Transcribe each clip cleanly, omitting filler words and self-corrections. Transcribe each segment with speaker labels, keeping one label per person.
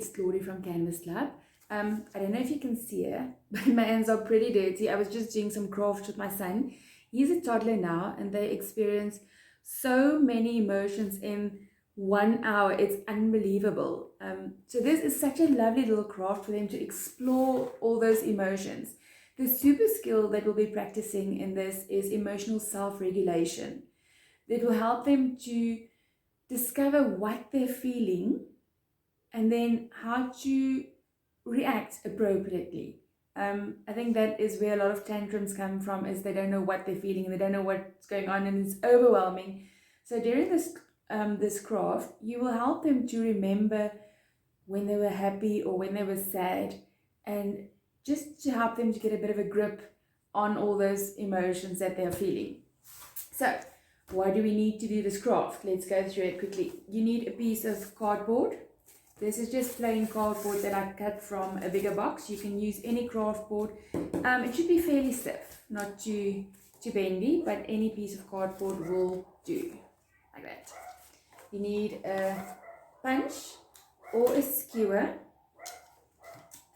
Speaker 1: it's Claudie from Canvas Club. I don't know if you can see her, but my hands are pretty dirty. I was just doing some crafts with my son. He's a toddler now, and they experience so many emotions in 1 hour. It's unbelievable. So this is such a lovely little craft for them to explore all those emotions. The super skill that we'll be practicing in this is emotional self-regulation. That will help them to discover what they're feeling and then how to react appropriately. I think that is where a lot of tantrums come from, is they don't know what they're feeling and they don't know what's going on, and it's overwhelming. So during this craft, you will help them to remember when they were happy or when they were sad, and just to help them to get a bit of a grip on all those emotions that they're feeling. So why do we need to do this craft? Let's go through it quickly. You need a piece of cardboard. This is just plain cardboard that I cut from a bigger box. You can use any craft board. It should be fairly stiff, not too bendy, but any piece of cardboard will do, like that. You need a punch or a skewer,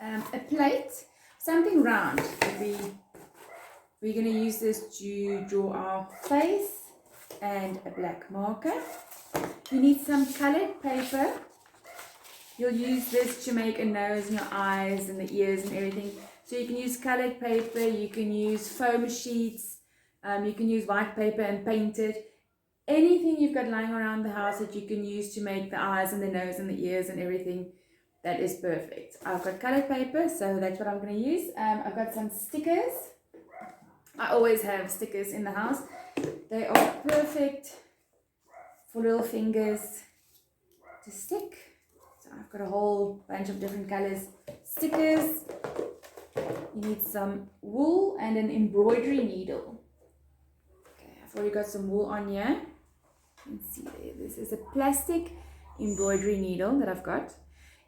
Speaker 1: a plate, something round. We're going to use this to draw our face, and a black marker. You need some colored paper. You'll use this to make a nose and your eyes and the ears and everything. So you can use colored paper, you can use foam sheets, you can use white paper and paint it. Anything you've got lying around the house that you can use to make the eyes and the nose and the ears and everything, that is perfect. I've got colored paper, so that's what I'm going to use. I've got some stickers. I always have stickers in the house. They are perfect for little fingers to stick. So I've got a whole bunch of different colors stickers. You need some wool and an embroidery needle. Okay, I've already got some wool on here. You can see there, this is a plastic embroidery needle that I've got.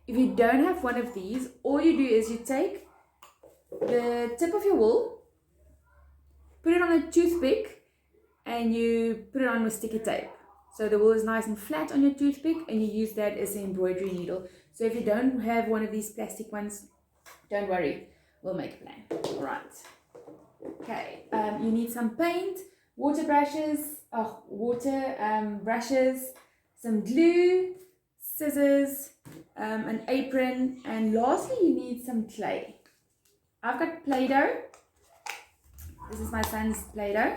Speaker 1: If you don't have one of these, all you do is you take the tip of your wool, put it on a toothpick, and you put it on with sticky tape. So the wool is nice and flat on your toothpick, and you use that as an embroidery needle. So if you don't have one of these plastic ones, don't worry, we'll make a plan. All right. Okay, you need some paint, brushes, some glue, scissors, an apron, and lastly you need some clay. I've got Play-Doh. This is my son's Play-Doh.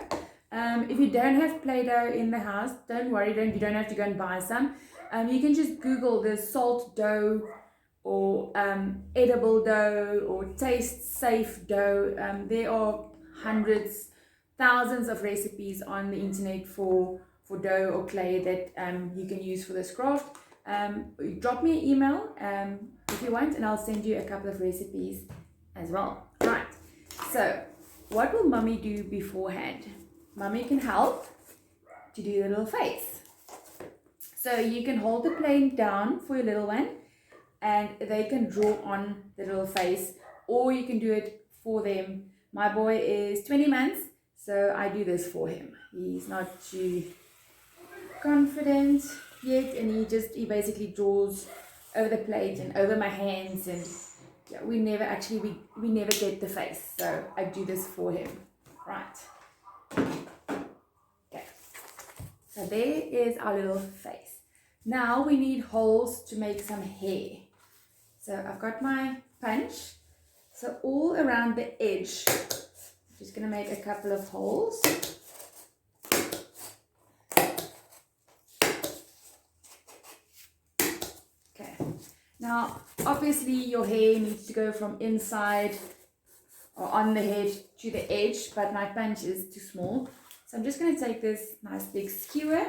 Speaker 1: If you don't have Play-Doh in the house, don't worry, you don't have to go and buy some. You can just Google the salt dough or edible dough or taste safe dough. There are hundreds, thousands of recipes on the internet for dough or clay that you can use for this craft. Drop me an email if you want, and I'll send you a couple of recipes as well. Right, so what will Mummy do beforehand? Mummy can help to do the little face. So you can hold the plane down for your little one and they can draw on the little face, or you can do it for them. My boy is 20 months, so I do this for him. He's not too confident yet, and he basically draws over the plate and over my hands, and yeah, we never get the face, so I do this for him. Right. Okay. So there is our little face. Now we need holes to make some hair. So I've got my punch. So all around the edge, I'm just going to make a couple of holes. Okay. Now, obviously your hair needs to go from inside or on the head to the edge, but my punch is too small. So I'm just going to take this nice big skewer.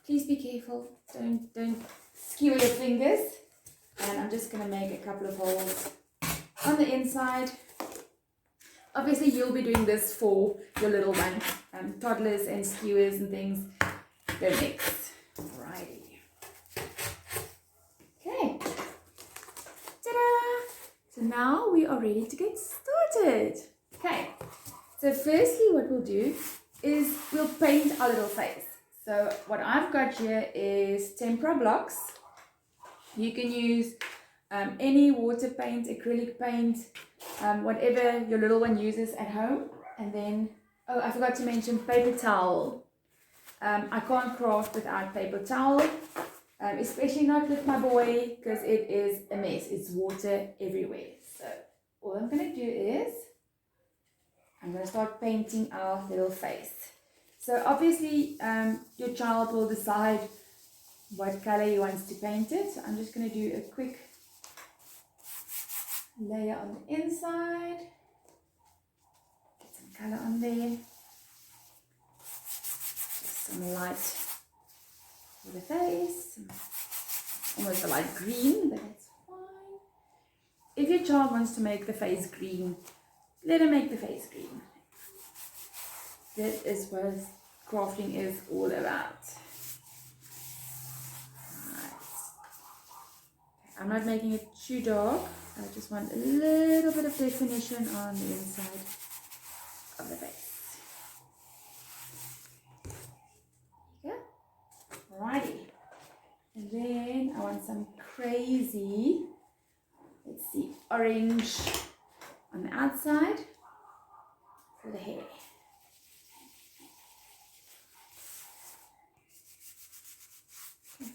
Speaker 1: Please be careful. Don't skewer your fingers. And I'm just going to make a couple of holes on the inside. Obviously, you'll be doing this for your little one. Toddlers and skewers and things don't mix. Alrighty. Okay. Ta-da! So now we are ready to get started. Okay. So firstly, what we'll do is we'll paint our little face. So what I've got here is tempera blocks. You can use any water paint, acrylic paint, whatever your little one uses at home. And then, oh, I forgot to mention paper towel. I can't craft without paper towel, especially not with my boy, because it is a mess. It's water everywhere. So all I'm going to do is I'm going to start painting our little face. So obviously your child will decide what color he wants to paint it. So I'm just going to do a quick layer on the inside. Get some color on there. Just some light for the face. Almost a light green, but that's fine. If your child wants to make the face green, let him make the face green. That is what crafting is all about. Right. I'm not making it too dark. I just want a little bit of definition on the inside of the face. Yeah. Alrighty. And then I want some crazy, let's see, orange on the outside for the hair. Okay.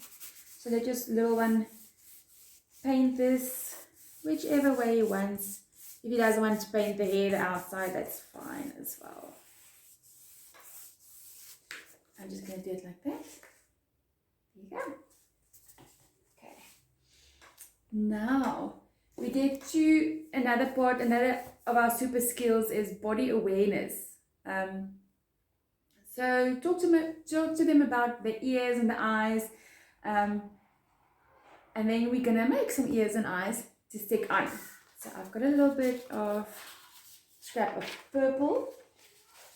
Speaker 1: So let just little one paint this whichever way he wants. If he doesn't want to paint the hair the outside, that's fine as well. I'm just going to do it like that. There you go. Okay. Now we get to another part. Another of our super skills is body awareness. So talk to them about the ears and the eyes, and then we're gonna make some ears and eyes to stick on. So I've got a little bit of scrap of purple.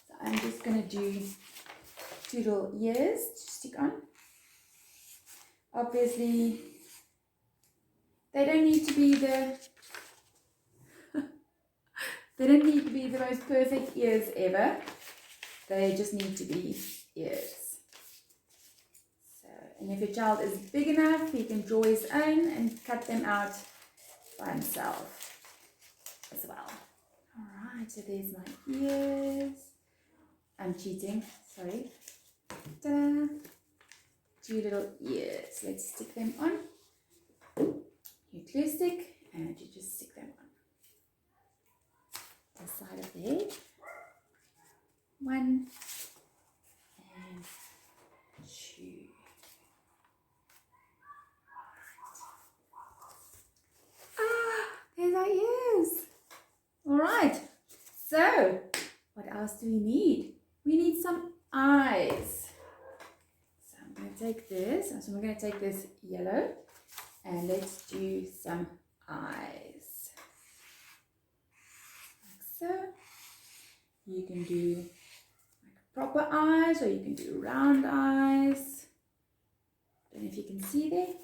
Speaker 1: So I'm just gonna do 2 little ears to stick on. Obviously, they don't need to be the most perfect ears ever. They just need to be ears. So, and if your child is big enough, he can draw his own and cut them out by himself as well. Alright, so there's my ears. I'm cheating, sorry. Ta-da! 2 little ears. Let's stick them on. You glue stick and you just stick them on the side of the head. 1 and 2. There's our ears. Alright, so what else do we need? We need some eyes. So I'm going to take this, so we're going to take this yellow and let's do some eyes. Like so. You can do like proper eyes or you can do round eyes. Don't know if you can see there.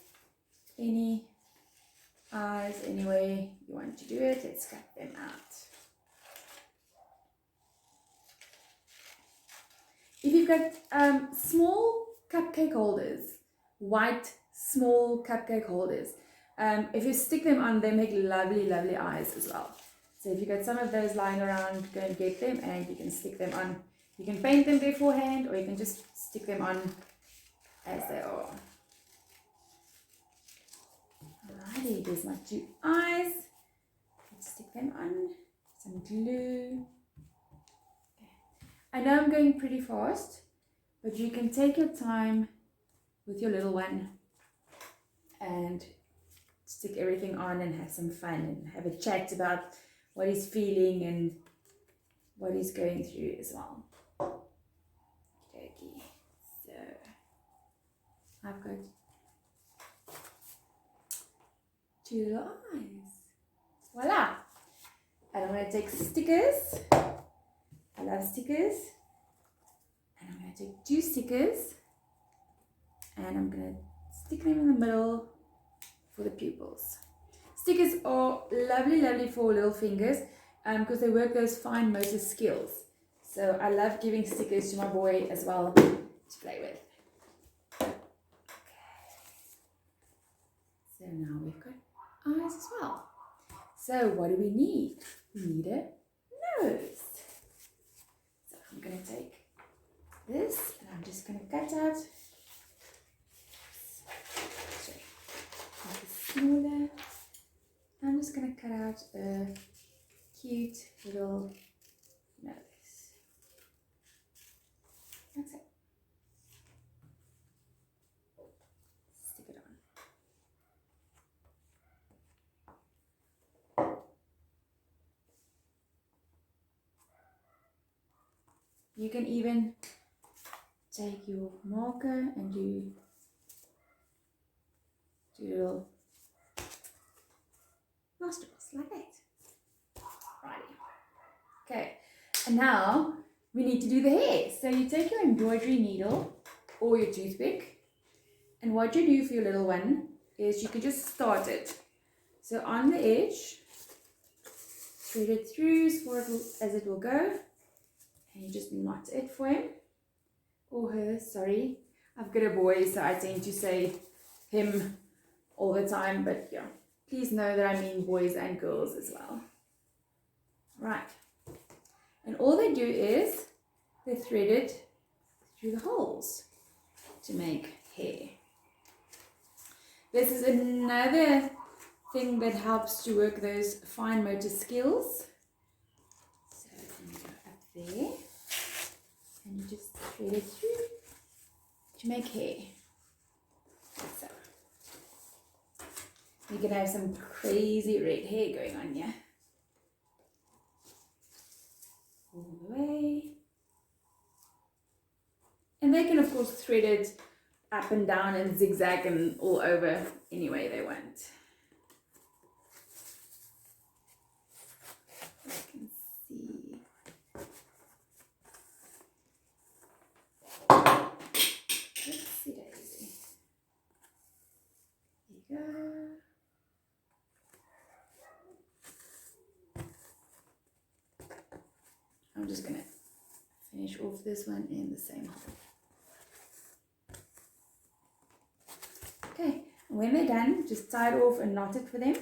Speaker 1: Any eyes, any way you want to do it, let's cut them out. If you've got small cupcake holders, white small cupcake holders, if you stick them on, they make lovely, lovely eyes as well. So if you've got some of those lying around, go and get them and you can stick them on. You can paint them beforehand or you can just stick them on as they are. Alrighty, there's my 2 eyes. Let's stick them on. Some glue. Okay. I know I'm going pretty fast, but you can take your time with your little one and stick everything on and have some fun and have a chat about what he's feeling and what he's going through as well. Okay, so I've got 2 little eyes. Voila! And I'm going to take stickers. I love stickers. And I'm going to take 2 stickers and I'm going to stick them in the middle for the pupils. Stickers are lovely, lovely for little fingers because they work those fine motor skills. So I love giving stickers to my boy as well to play with. Okay. So So now we've got eyes as well. So what do we need? We need a nose. So I'm going to take this and I'm just going to cut out, sorry, make it smaller. I'm just going to cut out a cute little nose. That's it. Stick it on. You can even take your marker and do little nostrils like that. Righty. Okay, and now we need to do the hair. So you take your embroidery needle or your toothpick, and what you do for your little one is you can just start it. So on the edge, thread it through as it will go, and you just knot it for him or her. Sorry, I've got a boy, so I tend to say him all the time, but yeah, please know that I mean boys and girls as well. Right, and all they do is they thread it through the holes to make hair. This is another thing that helps to work those fine motor skills. So you go up there and you just thread it through to make hair. Like so. You can have some crazy red hair going on here. All the way. And they can of course thread it up and down and zigzag and all over any way they want. I can see. Oopsie daisy. There you go. I'm just going to finish off this one in the same hole. Okay, and when they're done, just tie it off and knot it for them.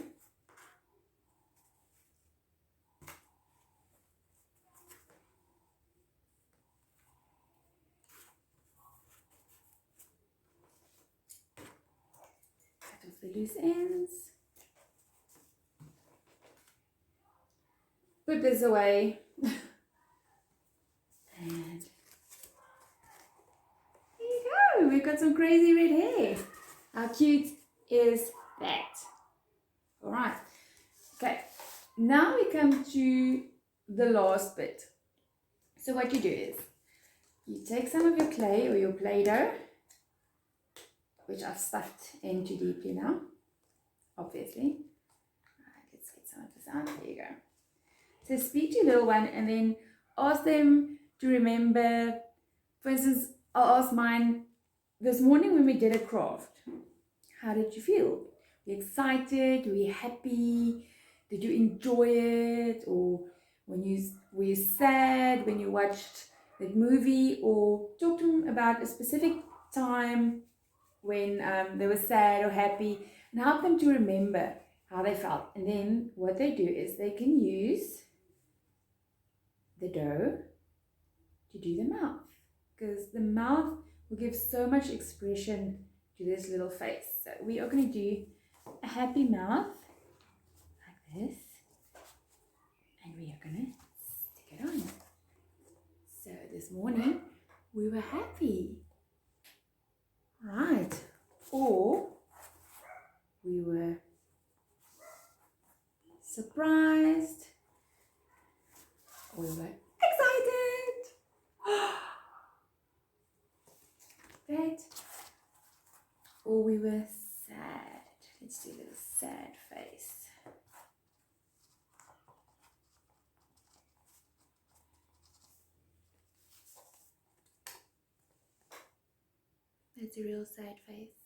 Speaker 1: Cut off the loose ends. Put this away. And there you go, we've got some crazy red hair. How cute is that? All right, okay, now we come to the last bit. So what you do is, you take some of your clay or your Play-Doh, which I've stuffed in too deeply now, obviously. All right, let's get some of this out, there you go. So speak to your little one and then ask them to remember. For instance, I'll ask mine, this morning when we did a craft, how did you feel? Were you excited? Were you happy? Did you enjoy it? Or were you sad when you watched that movie? Or talk to them about a specific time when they were sad or happy, and help them to remember how they felt. And then what they do is they can use the dough to do the mouth, because the mouth will give so much expression to this little face. So we are going to do a happy mouth like this, and we are going to stick it on. So this morning we were happy, right? Or we were surprised, or we were excited. Right? Or we were sad. Let's do a little sad face. That's a real sad face.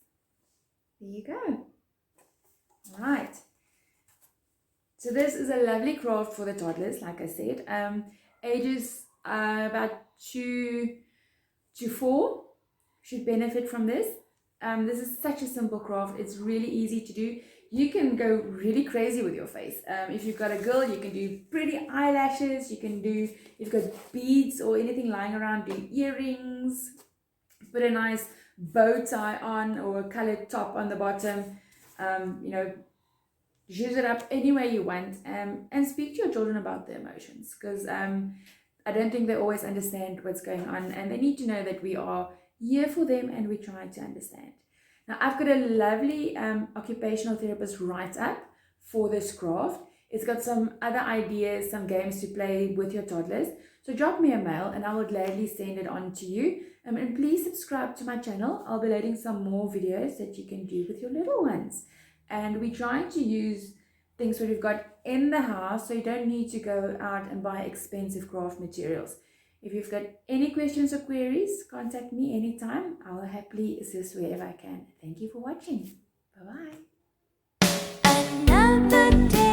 Speaker 1: There you go. Right. So this is a lovely craft for the toddlers, like I said. Ages about 2 to 4 should benefit from this. This is such a simple craft. It's really easy to do. You can go really crazy with your face. If you've got a girl, you can do pretty eyelashes. You can do, if you've got beads or anything lying around, do earrings. Put a nice bow tie on or a colored top on the bottom. You know, use it up any way you want, and speak to your children about their emotions, because I don't think they always understand what's going on, and they need to know that we are here for them and we try to understand. Now, I've got a lovely occupational therapist write up for this craft. It's got some other ideas, some games to play with your toddlers. So drop me a mail and I will gladly send it on to you. And please subscribe to my channel. I'll be loading some more videos that you can do with your little ones. And we're trying to use things that we've got in the house, so you don't need to go out and buy expensive craft materials. If you've got any questions or queries, contact me anytime. I will happily assist wherever I can. Thank you for watching. Bye-bye. Another day.